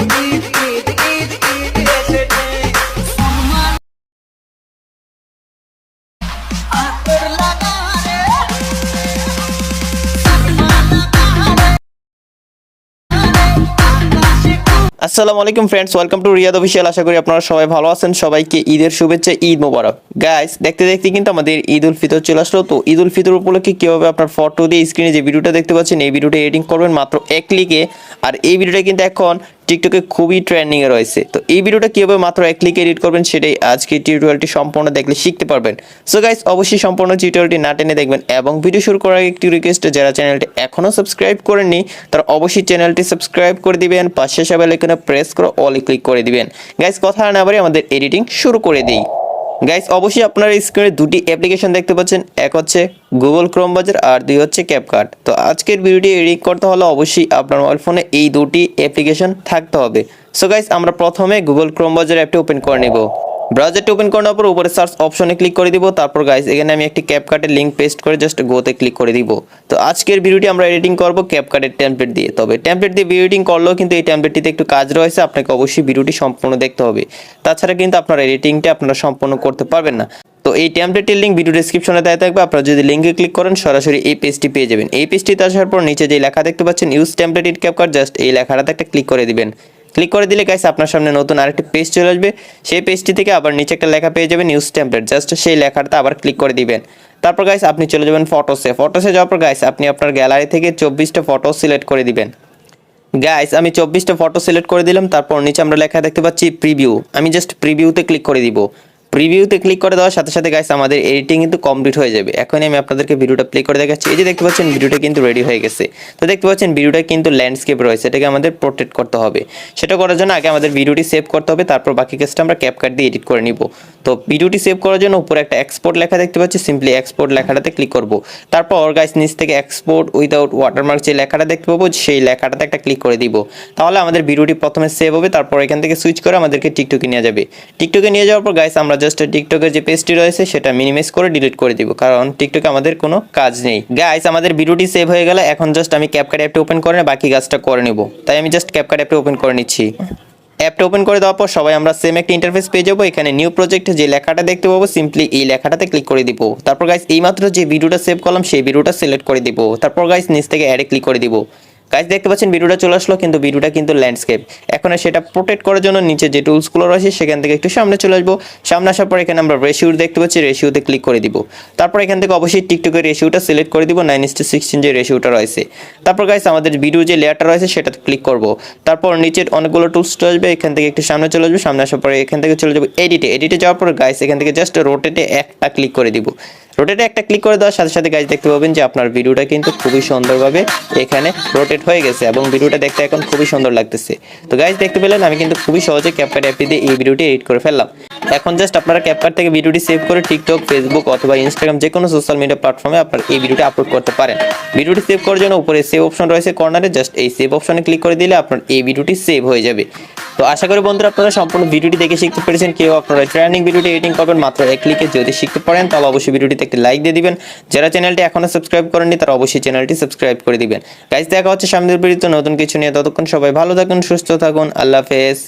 ঈদ ঈদ ঈদ ঈদ এসেছে আতর লাগা রে আসসালামু আলাইকুম friends, welcome to Riyad official. আশা করি আপনারা সবাই ভালো আছেন। সবাইকে ঈদের শুভেচ্ছা, ঈদ মোবারক। গাইস, দেখতে দেখতে কিন্তু আমাদের ঈদ উল ফিতর চলে আসলো। তো ঈদ উল ফিতর উপলক্ষে কিভাবে আপনার ফটো দিয়ে স্ক্রিনে যে ভিডিওটা দেখতে পাচ্ছেন এই ভিডিওটা এডিটিং করবেন মাত্র এক ক্লিকে। আর এই ভিডিওটা কিন্তু এখন টিকটকে খুবই ট্রেন্ডিং এ রয়েছে। তো এই ভিডিওটা কিভাবে মাত্র এক ক্লিকে এডিট করবেন সেটাই আজকে টিউটোরিয়ালটি সম্পূর্ণ দেখলে শিখতে পারবেন। সো গাইস, অবশ্যই সম্পূর্ণ টিউটোরিয়ালটি না টেনে দেখবেন। এবং ভিডিও শুরু করার আগে একটি রিকোয়েস্ট, যারা চ্যানেলটি এখনো সাবস্ক্রাইব করেননি তারা অবশ্যই চ্যানেলটি সাবস্ক্রাইব করে দিবেন, পাশে বেল আইকনে প্রেস করে অল ক্লিক করে দিবেন। গাইস, কথা না বাড়িয়ে আমাদের এডিটিং শুরু করে দিই। গাইস, অবশ্যই আপনারা স্ক্রিনে দুটি অ্যাপ্লিকেশন দেখতে পাচ্ছেন, এক হচ্ছে গুগল ক্রোম ব্রাউজার আর দুই হচ্ছে ক্যাপকাট। তো আজকের ভিডিওটি এডিট করতে হলে অবশ্যই আপনার মোবাইল ফোনে এই দুটি অ্যাপ্লিকেশন থাকতে হবে। সো গাইস, আমরা প্রথমে গুগল ক্রোম ব্রাউজার অ্যাপটি ওপেন করে নেব। ব্রাউজারটি ওপেন করার পর উপরে সার্চ অপশনে ক্লিক করে দিব। তারপর গাইস, এখানে আমি একটি ক্যাপকাটের লিংক পেস্ট করে জাস্ট গোতে ক্লিক করে দিব। তো আজকের ভিডিওটি আমরা এডিটিং করব ক্যাপকাটের টেমপ্লেট দিয়ে। তবে টেমপ্লেট দিয়ে এডিটিং করলেও কিন্তু এই টেমপ্লেটটিতে একটু কাজ রয়েছে, আপনাকে অবশ্যই ভিডিওটি সম্পূর্ণ দেখতে হবে। তাছাড়া কিন্তু আপনার এডিটিংটা আপনারা সম্পূর্ণ করতে পারবেন না। তো এই টেমপ্লেটের লিংক ভিডিও ডেসক্রিপশনে দেওয়া থাকবে। আপনারা যদি লিংকে ক্লিক করেন সরাসরি এই পেজটি পেয়ে যাবেন। এই পেজটিতে আসার পর নিচে যে লেখা দেখতে পাচ্ছেন use template in CapCut, just এই লেখাটাতে একটা ক্লিক করে দিবেন। ক্লিক করে দিলে গাইস আপনার সামনে নতুন আরেকটি পেজ চলে আসবে। সেই পেজটি থেকে আবার নিচে একটা লেখা পেয়ে যাবেন ইউজ টেমপ্লেট, জাস্ট সেই লেখাটা আবার ক্লিক করে দিবেন। তারপর গাইস আপনি চলে যাবেন ফটোসে যাওয়ার পর গাইস আপনি আপনার গ্যালারি থেকে 24টা ফটো সিলেক্ট করে দিবেন। গাইস, আমি 24টা ফটো সিলেক্ট করে দিলাম। তারপর নিচে আমরা লেখা দেখতে পাচ্ছি প্রিভিউ, আমি জাস্ট প্রিভিউতে ক্লিক করে দিব। প্রিভিউতে ক্লিক করে দেওয়ার সাথে সাথে গাইস আমাদের এডিটিং কিন্তু কমপ্লিট হয়ে যাবে। এখন আমি আপনাদেরকে ভিডিওটা প্লে করে দেখাচ্ছি। এই যে দেখতে পাচ্ছেন ভিডিওটা কিন্তু রেডি হয়ে গেছে। তো দেখতে পাচ্ছেন ভিডিওটা কিন্তু ল্যান্ডস্কেপ রয়েছে, এটাকে আমাদের প্রোটেক্ট করতে হবে। সেটা করার জন্য আগে আমাদের ভিডিওটি সেভ করতে হবে, তারপর বাকি কাজটা আমরা ক্যাপকাট দিয়ে এডিট করে নিব। তো ভিডিওটি সেভ করার জন্য উপরে একটা এক্সপোর্ট লেখা দেখতে পাচ্ছি, সিম্পলি এক্সপোর্ট লেখাটাতে ক্লিক করব। তারপর গাইস নিচ থেকে এক্সপোর্ট উইদাউট ওয়াটারমার্ক যে লেখাটা দেখতে পাবো সেই লেখাটাতে একটা ক্লিক করে দিব। তাহলে আমাদের ভিডিওটি প্রথমে সেভ হবে, তারপর এখান থেকে সুইচ করে আমাদেরকে টিকটকে নিয়ে যাবে। টিকটকে নিয়ে যাওয়ার পর গাইস আমরা জাস্ট টিকটকের যে পেজটি রয়েছে সেটা মিনিমাইজ করে ডিলিট করে দিব, কারণ টিকটকে আমাদের কোনো কাজ নেই। গাইস, আমাদের ভিডিওটি সেভ হয়ে গেলে এখন জাস্ট আমি ক্যাপকাট অ্যাপটি ওপেন করে বাকি কাজটা করে নেব। তাই আমি জাস্ট ক্যাপকাট অ্যাপটি ওপেন করে নিচ্ছি। অ্যাপটা ওপেন করে দেওয়ার পর সবাই আমরা সেম একটা ইন্টারফেস পেয়ে যাবো। এখানে নিউ প্রজেক্ট যে লেখাটা দেখতে পাবো, সিম্পলি এই লেখাটাতে ক্লিক করে দিব। তারপর গাইস এইমাত্র যে ভিডিওটা সেভ করলাম সেই ভিডিওটা সিলেক্ট করে দিব। তারপর গাইস নিচ থেকে অ্যাডে ক্লিক করে দিব। গাইস দেখতে পাচ্ছেন ভিডিওটা চলে আসলো, কিন্তু ভিডিওটা কিন্তু ল্যান্ডস্কেপ। এখন সেটা প্রোটেক্ট করার জন্য নিচে যে টুলসগুলো রয়েছে সেখান থেকে একটু সামনে চলে আসবো। সামনে আসার পর এখানে আমরা রেশিও দেখতে পাচ্ছি, রেশিওতে ক্লিক করে দিব। তারপর এখান থেকে অবশ্যই টিকটকের রেশিওটা সিলেক্ট করে দিব, 9:16 যে রেশিওটা রয়েছে। তারপর গাইস আমাদের ভিডিও যে লেয়ারটা রয়েছে সেটাতে ক্লিক করব। তারপর নিচের অনেকগুলো টুলস চলে আসবে, এখান থেকে একটু সামনে চলে আসবে। সামনে আসার পরে এখান থেকে চলে যাবো এডিটে যাওয়ার পর গাইস এখান থেকে জাস্ট রোটেটে একটা ক্লিক করে দিব। রোটেটে একটা ক্লিক করে দেওয়ার সাথে সাথে গাইস দেখতে পাবেন যে আপনার ভিডিওটা কিন্তু খুবই সুন্দরভাবে এখানে রোটেট হয়ে গেছে এবং ভিডিওটা দেখতে এখন খুবই সুন্দর লাগতেছে। তো গাইস দেখতে পেলেন আমি কিন্তু খুবই সহজে ক্যাপকাট অ্যাপটি দিয়ে এই ভিডিওটি এডিট করে ফেললাম। এখন জাস্ট আপনারা ক্যাপকাট থেকে ভিডিওটি সেভ করে টিকটক, ফেসবুক অথবা ইনস্টাগ্রাম যে কোনো সোশ্যাল মিডিয়া প্ল্যাটফর্মে আপনারা এই ভিডিওটি আপলোড করতে পারেন। ভিডিওটি সেভ করার জন্য উপরে সেভ অপশন রয়েছে কর্নারে, জাস্ট এই সেভ অপশনে ক্লিক করে দিলে আপনার এই ভিডিওটি সেভ হয়ে যাবে। তো আশা করি বন্ধুরা আপনারা সম্পূর্ণ ভিডিওটি দেখে শিখতে পেরেছেন। কেউ আপনারা ট্রেনিং ভিডিওটি এডিটিং করবেন মাত্র এক ক্লিকে। যদি শিখতে পারেন তাহলে অবশ্যই ভিডিওটিতে একটি লাইক দিয়ে দিবেন। যারা চ্যানেলটি এখনো সাবস্ক্রাইব করেননি তারা অবশ্যই চ্যানেলটি সাবস্ক্রাইব করে দিবেন। গাইস দেখা হচ্ছে সামনের ভিডিওতে নতুন কিছু নিয়ে। ততক্ষণ সবাই ভালো থাকুন, সুস্থ থাকুন, আল্লাহ হাফেজ।